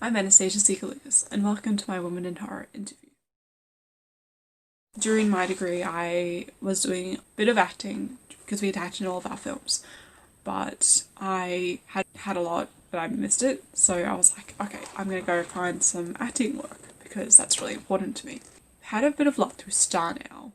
I'm Anastasia Kouloukas, and welcome to my Women in Horror interview. During my degree, I was doing a bit of acting because we had acted in all of our films, but I had a lot, but I missed it, so I was like, okay, I'm gonna go find some acting work because that's really important to me. Had a bit of luck through Star Now,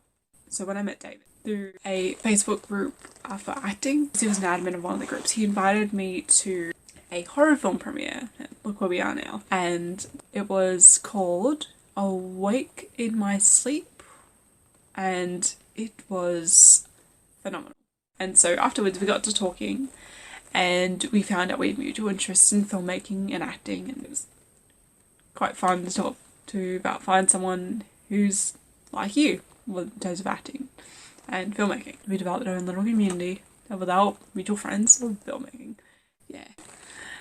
so when I met David through a Facebook group for acting, he was an admin of one of the groups, he invited me to a horror film premiere, and look where we are now, and it was called Awake in My Sleep, and it was phenomenal. And so afterwards we got to talking and we found out we had mutual interests in filmmaking and acting, and it was quite fun to talk to about find someone who's like you in terms of acting and filmmaking. We developed our own little community with our mutual friends of filmmaking. Yeah.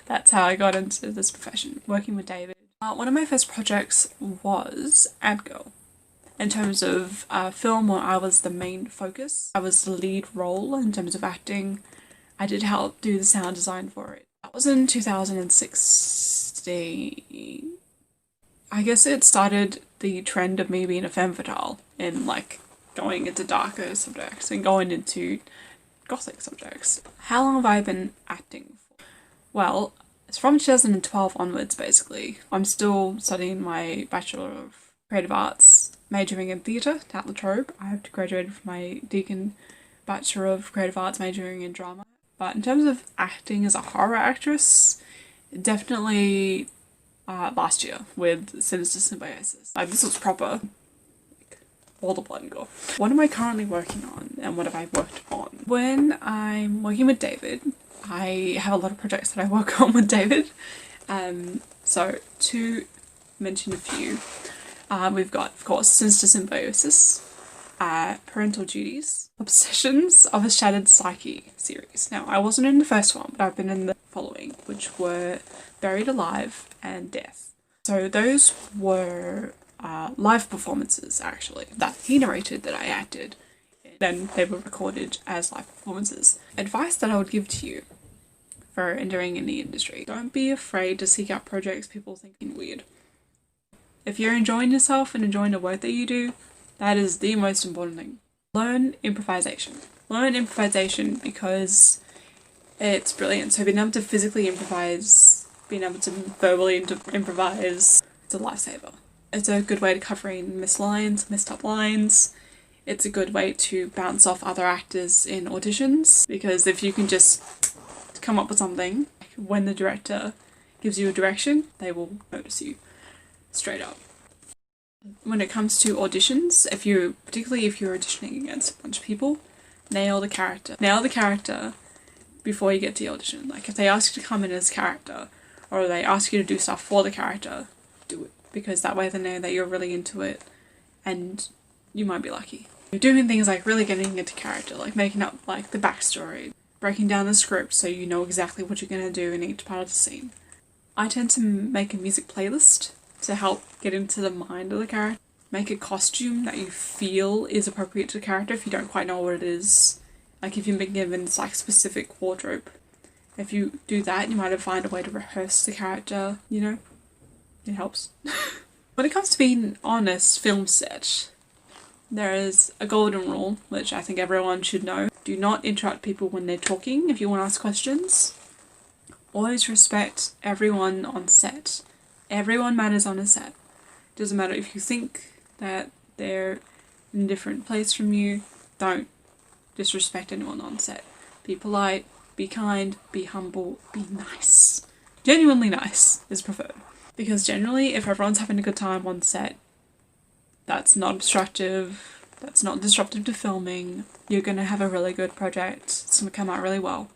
That's how I got into this profession, working with David. One of my first projects was Ad Girl. In terms of film where I was the main focus, I was the lead role in terms of acting. I did help do the sound design for it. That was in 2016. I guess it started the trend of me being a femme fatale and like going into darker subjects and going into gothic subjects. How long have I been acting for? Well, it's from 2012 onwards, basically. I'm still studying my Bachelor of Creative Arts, majoring in theatre at La Trobe. I have graduated from my Deakin Bachelor of Creative Arts, majoring in drama. But in terms of acting as a horror actress, definitely last year with Sinister Symbiosis. This was proper. All the blood and gore. What am I currently working on, and what have I worked on? When I'm working with David, I have a lot of projects that I work on with David. So to mention a few, we've got, of course, Sinister Symbiosis, Parental Duties, Obsessions of a Shattered Psyche series. Now, I wasn't in the first one, but I've been in the following, which were Buried Alive and Death. So those were live performances, actually, that he narrated that I acted. Then they were recorded as live performances. Advice that I would give to you for entering in the industry: don't be afraid to seek out projects people think are weird. If you're enjoying yourself and enjoying the work that you do, that is the most important thing. Learn improvisation. Learn improvisation because it's brilliant. So being able to physically improvise, being able to verbally improvise, it's a lifesaver. It's a good way to cover in missed lines, messed up lines. It's a good way to bounce off other actors in auditions, because if you can just come up with something, when the director gives you a direction, they will notice you straight up. When it comes to auditions, particularly if you're auditioning against a bunch of people, nail the character. Nail the character before you get to the audition. Like if they ask you to come in as character, or they ask you to do stuff for the character, do it. Because that way they know that you're really into it, and you might be lucky. You're doing things like really getting into character, like making up like the backstory, breaking down the script so you know exactly what you're going to do in each part of the scene. I tend to make a music playlist to help get into the mind of the character. Make a costume that you feel is appropriate to the character if you don't quite know what it is. Like if you've been given this like specific wardrobe. If you do that, you might find a way to rehearse the character, you know? It helps. When it comes to being on a film set, there is a golden rule, which I think everyone should know. Do not interrupt people when they're talking if you want to ask questions. Always respect everyone on set. Everyone matters on a set. Doesn't matter if you think that they're in a different place from you, don't disrespect anyone on set. Be polite, be kind, be humble, be nice. Genuinely nice is preferred. Because generally, if everyone's having a good time on set, that's not obstructive, that's not disruptive to filming, you're gonna have a really good project, it's gonna come out really well.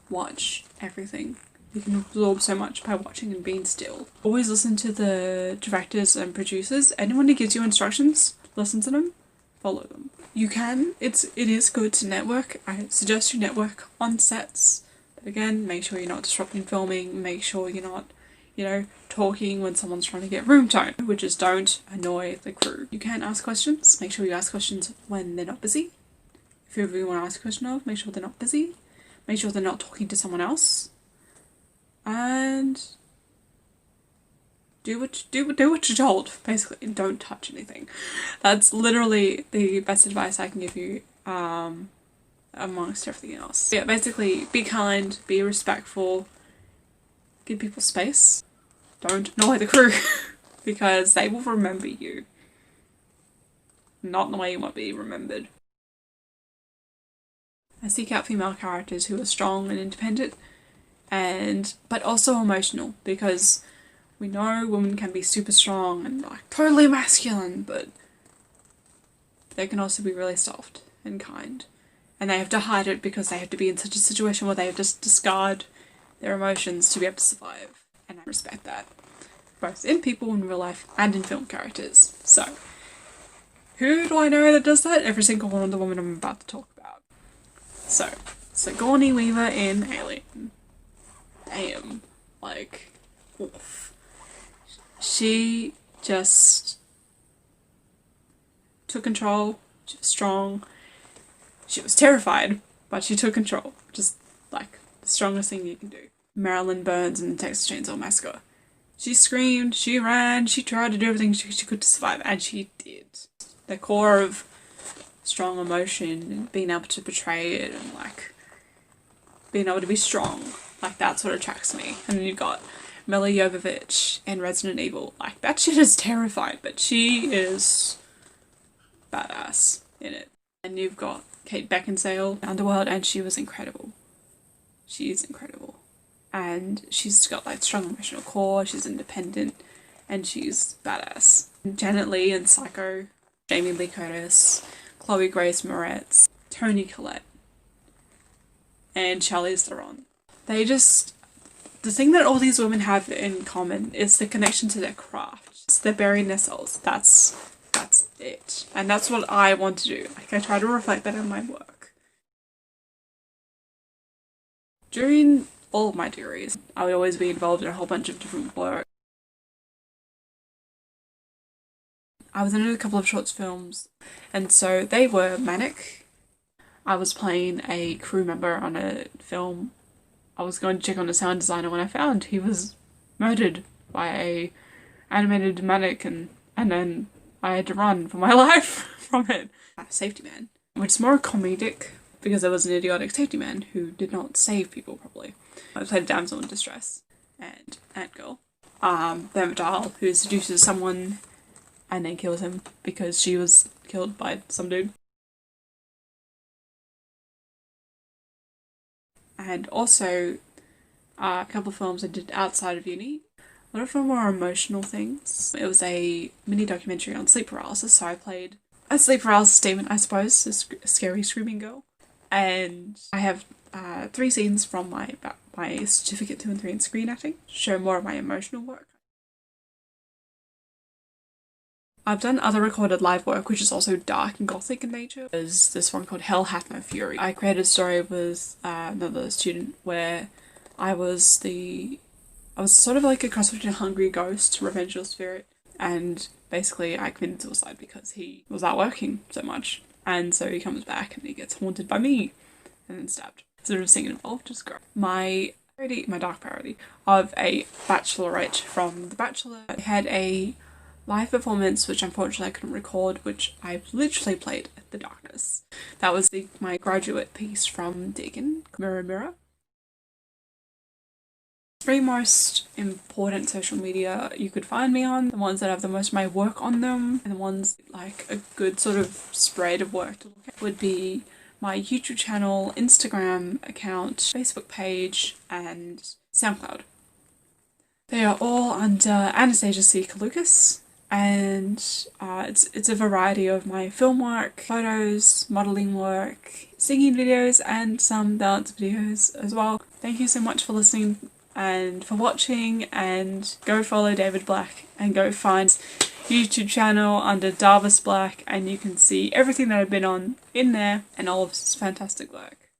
Watch everything. You can absorb so much by watching and being still. Always listen to the directors and producers. Anyone who gives you instructions, listen to them, follow them. It is good to network. I suggest you network on sets. But again, make sure you're not disrupting filming, make sure you're not talking when someone's trying to get room tone, which is don't annoy the crew. You can ask questions. Make sure you ask questions when they're not busy. If you ever want to ask a question of, make sure they're not busy. Make sure they're not talking to someone else. And do what you're told, basically, and don't touch anything. That's literally the best advice I can give you, amongst everything else. Yeah, basically, be kind, be respectful, give people space, don't annoy the crew, because they will remember you. Not in the way you want to be remembered. I seek out female characters who are strong and independent, but also emotional, because we know women can be super strong and like totally masculine, but they can also be really soft and kind. And they have to hide it because they have to be in such a situation where they have to discard their emotions to be able to survive. And I respect that, both in people in real life and in film characters. So, who do I know that does that? Every single one of the women I'm about to talk about. So Sigourney Weaver in Alien. Damn. Like, oof. She just took control. She was strong. She was terrified, but she took control. Just like the strongest thing you can do. Marilyn Burns in the Texas Chainsaw Massacre. She screamed, she ran, she tried to do everything she could to survive, and she did. The core of strong emotion and being able to portray it and like being able to be strong, like that's what attracts me. And then you've got Mila Jovovich in Resident Evil. Like, that shit is terrifying, but she is badass in it. And you've got Kate Beckinsale, Underworld, and she was incredible. She is incredible. And she's got like strong emotional core, she's independent, and she's badass. Janet Leigh in Psycho, Jamie Lee Curtis, Chloe Grace Moretz, Toni Collette, and Charlize Theron. The thing that all these women have in common is the connection to their craft. It's they're burying their souls. That's it. And that's what I want to do. Like, I try to reflect that in my work. During all of my degrees, I would always be involved in a whole bunch of different work. I was in a couple of short films, and so they were manic. I was playing a crew member on a film. I was going to check on a sound designer when I found he was murdered by a animated mannequin, and then I had to run for my life from it. Safety man, which is more comedic because there was an idiotic safety man who did not save people properly. I played a damsel in distress and Ant Girl. Femme fatale, who seduces someone and then kills him because she was killed by some dude. And also a couple of films I did outside of uni. A lot of them were emotional things. It was a mini documentary on sleep paralysis, so I played a sleep paralysis demon, I suppose, a scary screaming girl. And I have 3 scenes from my certificate 2 and 3 in screen acting to show more of my emotional work. I've done other recorded live work which is also dark and gothic in nature. There's this one called Hell Hath No Fury. I created a story with another student where I was sort of like a cross between a hungry ghost, revengeful spirit, and basically I committed suicide because he was out working so much. And so he comes back and he gets haunted by me and then stabbed. Sort of singing involved, just grow. My dark parody of a bachelorette from The Bachelor had a live performance which unfortunately I couldn't record, which I literally played at the darkness. That was my graduate piece from Deacon, Mirror Mirror. 3 most important social media you could find me on, the ones that have the most of my work on them, and the ones like a good sort of spread of work to look at, would be my YouTube channel, Instagram account, Facebook page, and SoundCloud. They are all under Anastasia C. Kouloukas, and it's a variety of my film work, photos, modelling work, singing videos, and some dance videos as well. Thank you so much for listening and for watching, and go follow David Black and go find his YouTube channel under Darvis Black, and you can see everything that I've been on in there and all of his fantastic work.